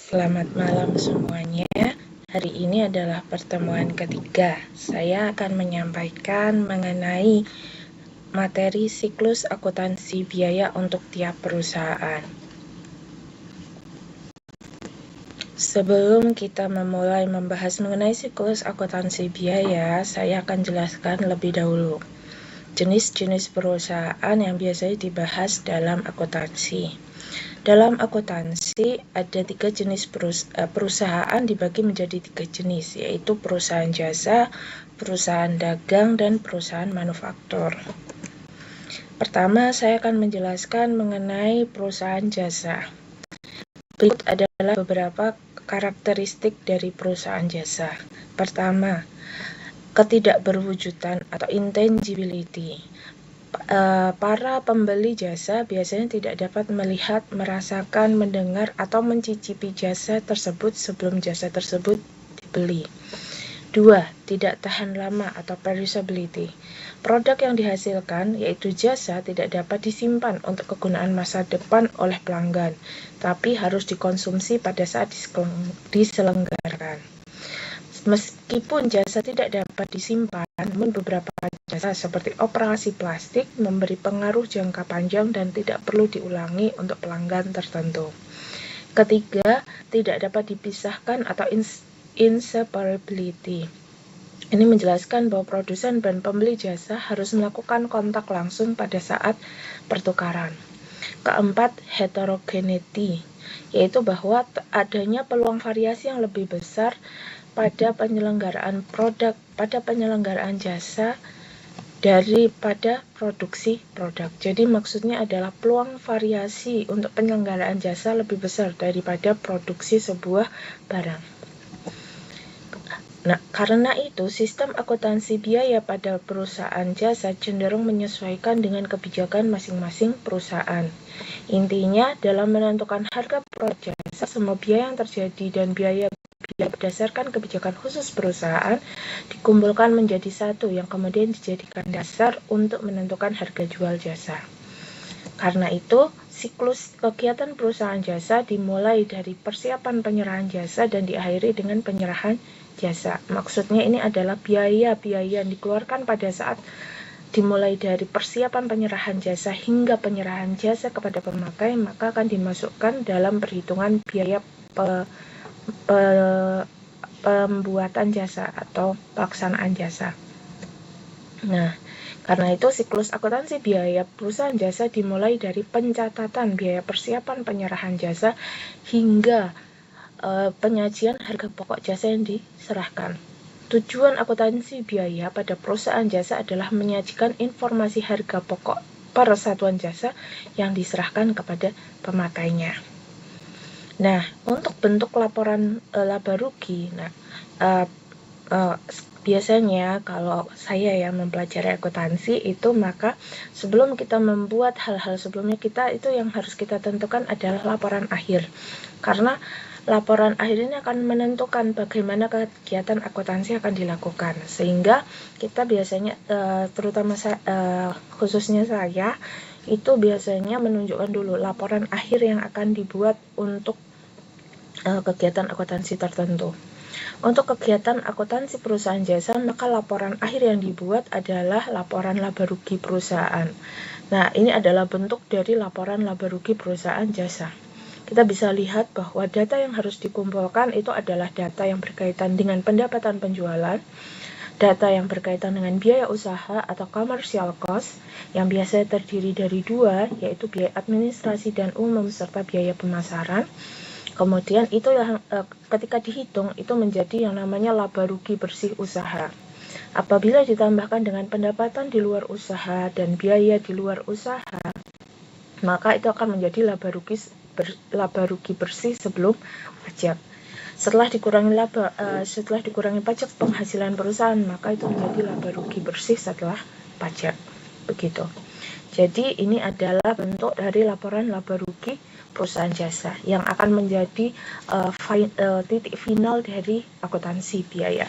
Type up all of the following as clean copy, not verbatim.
Selamat malam semuanya. Hari ini adalah pertemuan ketiga. Saya akan menyampaikan mengenai materi siklus akuntansi biaya untuk tiap perusahaan. Sebelum kita memulai membahas mengenai siklus akuntansi biaya, saya akan jelaskan lebih dahulu jenis-jenis perusahaan yang biasanya dibahas dalam akuntansi. Dalam akuntansi ada 3 jenis perusahaan dibagi menjadi 3 jenis, yaitu perusahaan jasa, perusahaan dagang, dan perusahaan manufaktur. Pertama, saya akan menjelaskan mengenai perusahaan jasa. Berikut adalah beberapa karakteristik dari perusahaan jasa. Pertama, ketidakberwujudan atau intangibility. Para pembeli jasa biasanya tidak dapat melihat, merasakan, mendengar, atau mencicipi jasa tersebut sebelum jasa tersebut dibeli. 2. Tidak tahan lama atau perishability. Produk yang dihasilkan, yaitu jasa, tidak dapat disimpan untuk kegunaan masa depan oleh pelanggan, tapi harus dikonsumsi pada saat diselenggarakan. Meskipun jasa tidak dapat disimpan, namun beberapa jasa seperti operasi plastik memberi pengaruh jangka panjang dan tidak perlu diulangi untuk pelanggan tertentu. Ketiga, tidak dapat dipisahkan atau inseparability. Ini menjelaskan bahwa produsen dan pembeli jasa harus melakukan kontak langsung pada saat pertukaran. Keempat, heterogeneity, yaitu bahwa adanya peluang variasi yang lebih besar pada penyelenggaraan jasa daripada produksi produk. Jadi maksudnya adalah peluang variasi untuk penyelenggaraan jasa lebih besar daripada produksi sebuah barang. Nah, karena itu sistem akuntansi biaya pada perusahaan jasa cenderung menyesuaikan dengan kebijakan masing-masing perusahaan. Intinya, dalam menentukan harga produk jasa, semua biaya yang terjadi dan biaya berdasarkan kebijakan khusus perusahaan dikumpulkan menjadi satu yang kemudian dijadikan dasar untuk menentukan harga jual jasa. Karena itu, siklus kegiatan perusahaan jasa dimulai dari persiapan penyerahan jasa dan diakhiri dengan penyerahan jasa. Maksudnya ini adalah biaya-biaya yang dikeluarkan pada saat dimulai dari persiapan penyerahan jasa hingga penyerahan jasa kepada pemakai, maka akan dimasukkan dalam perhitungan biaya pembuatan jasa atau pelaksanaan jasa. Nah, karena itu siklus akuntansi biaya perusahaan jasa dimulai dari pencatatan biaya persiapan penyerahan jasa hingga penyajian harga pokok jasa yang diserahkan. Tujuan akuntansi biaya pada perusahaan jasa adalah menyajikan informasi harga pokok per satuan jasa yang diserahkan kepada pemakainya. Nah, untuk bentuk laporan laba rugi, biasanya kalau saya yang mempelajari akuntansi itu, maka sebelum kita membuat hal-hal sebelumnya itu yang harus kita tentukan adalah laporan akhir. Karena laporan akhir ini akan menentukan bagaimana kegiatan akuntansi akan dilakukan. Sehingga kita biasanya, terutama khususnya saya, itu biasanya menunjukkan dulu laporan akhir yang akan dibuat untuk kegiatan akuntansi tertentu. Untuk kegiatan akuntansi perusahaan jasa, maka laporan akhir yang dibuat adalah laporan laba rugi perusahaan. Nah, ini adalah bentuk dari laporan laba rugi perusahaan jasa. Kita bisa lihat bahwa data yang harus dikumpulkan itu adalah data yang berkaitan dengan pendapatan penjualan, data yang berkaitan dengan biaya usaha atau commercial cost, yang biasanya terdiri dari 2, yaitu biaya administrasi dan umum serta biaya pemasaran. Kemudian itu yang ketika dihitung itu menjadi yang namanya laba rugi bersih usaha. Apabila ditambahkan dengan pendapatan di luar usaha dan biaya di luar usaha, maka itu akan menjadi laba rugi bersih sebelum pajak. Setelah dikurangi pajak penghasilan perusahaan, maka itu menjadi laba rugi bersih setelah pajak. Begitu. Jadi ini adalah bentuk dari laporan laba rugi perusahaan jasa yang akan menjadi titik final dari akuntansi biaya.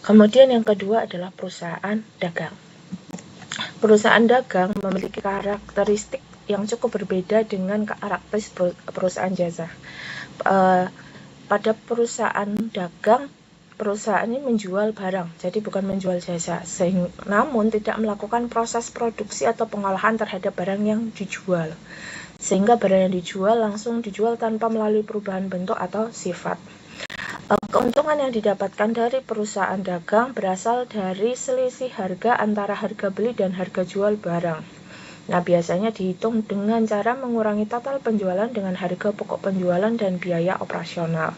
Kemudian yang kedua adalah perusahaan dagang. Perusahaan dagang memiliki karakteristik yang cukup berbeda dengan karakteristik perusahaan jasa. Pada perusahaan dagang, perusahaan ini menjual barang, jadi bukan menjual jasa, namun tidak melakukan proses produksi atau pengolahan terhadap barang yang dijual, sehingga barang yang dijual langsung dijual tanpa melalui perubahan bentuk atau sifat. Keuntungan yang didapatkan dari perusahaan dagang berasal dari selisih harga antara harga beli dan harga jual barang. Nah, biasanya dihitung dengan cara mengurangi total penjualan dengan harga pokok penjualan dan biaya operasional.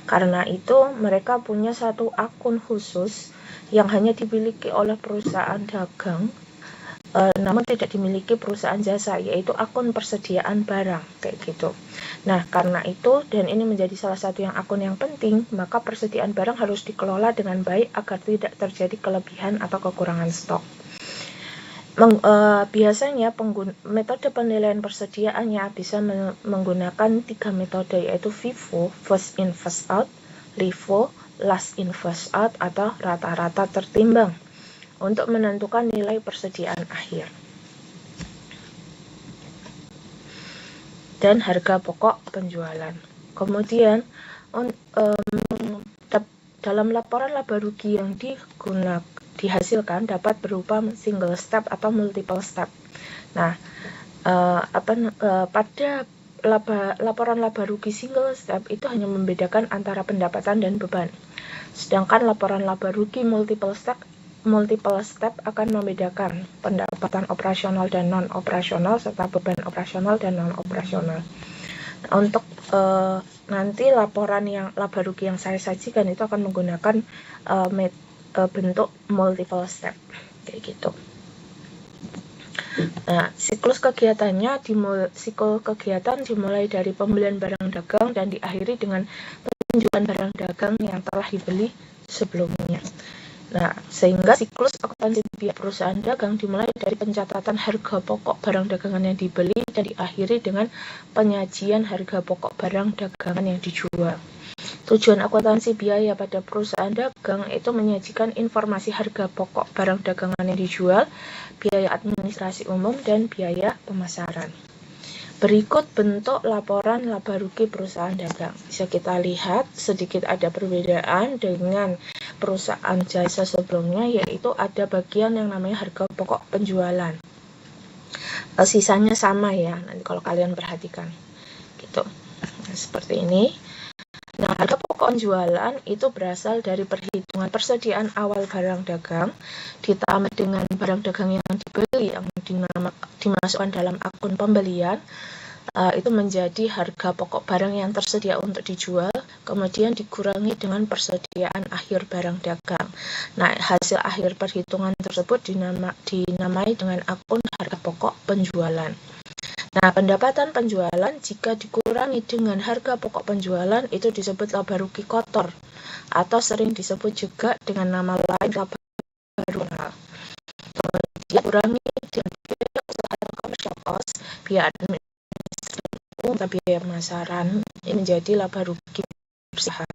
Karena itu, mereka punya satu akun khusus yang hanya dimiliki oleh perusahaan dagang, namun tidak dimiliki perusahaan jasa, yaitu akun persediaan barang, kayak gitu. Nah, karena itu, dan ini menjadi salah satu akun yang penting, maka persediaan barang harus dikelola dengan baik agar tidak terjadi kelebihan atau kekurangan stok. Biasanya metode penilaian persediaannya bisa menggunakan 3 metode, yaitu FIFO, first in first out, LIFO, last in first out, atau rata-rata tertimbang, untuk menentukan nilai persediaan akhir dan harga pokok penjualan. Kemudian dalam laporan laba rugi yang dihasilkan dapat berupa single step atau multiple step. Nah, pada laporan laba rugi single step itu hanya membedakan antara pendapatan dan beban. Sedangkan laporan laba rugi multiple step akan membedakan pendapatan operasional dan non-operasional serta beban operasional dan non-operasional. Nah, untuk nanti laporan yang laba rugi yang saya sajikan itu akan menggunakan bentuk multiple step, kayak gitu. Nah, siklus kegiatannya dimulai dari pembelian barang dagang dan diakhiri dengan penjualan barang dagang yang telah dibeli sebelumnya. Nah, sehingga siklus akuntansi biaya perusahaan dagang dimulai dari pencatatan harga pokok barang dagangan yang dibeli dan diakhiri dengan penyajian harga pokok barang dagangan yang dijual. Tujuan akuntansi biaya pada perusahaan dagang itu menyajikan informasi harga pokok barang dagangan yang dijual, biaya administrasi umum, dan biaya pemasaran. Berikut bentuk laporan laba rugi perusahaan dagang. Bisa kita lihat sedikit ada perbedaan dengan perusahaan jasa sebelumnya, yaitu ada bagian yang namanya harga pokok penjualan. Sisanya sama ya, nanti kalau kalian perhatikan. Gitu. Nah, seperti ini. Nah, harga pokok penjualan itu berasal dari perhitungan persediaan awal barang dagang ditambah dengan barang dagang yang dibeli yang dimasukkan dalam akun pembelian, itu menjadi harga pokok barang yang tersedia untuk dijual, kemudian dikurangi dengan persediaan akhir barang dagang. Nah, hasil akhir perhitungan tersebut dinamai dengan akun harga pokok penjualan. Nah, pendapatan penjualan jika dikurangi dengan harga pokok penjualan itu disebut laba rugi kotor, atau sering disebut juga dengan nama lain laba runal. Kemudian dikurangi dengan biaya usaha commercial cost, biaya administrasi umum, biaya pemasaran, ini menjadi laba rugi berusaha.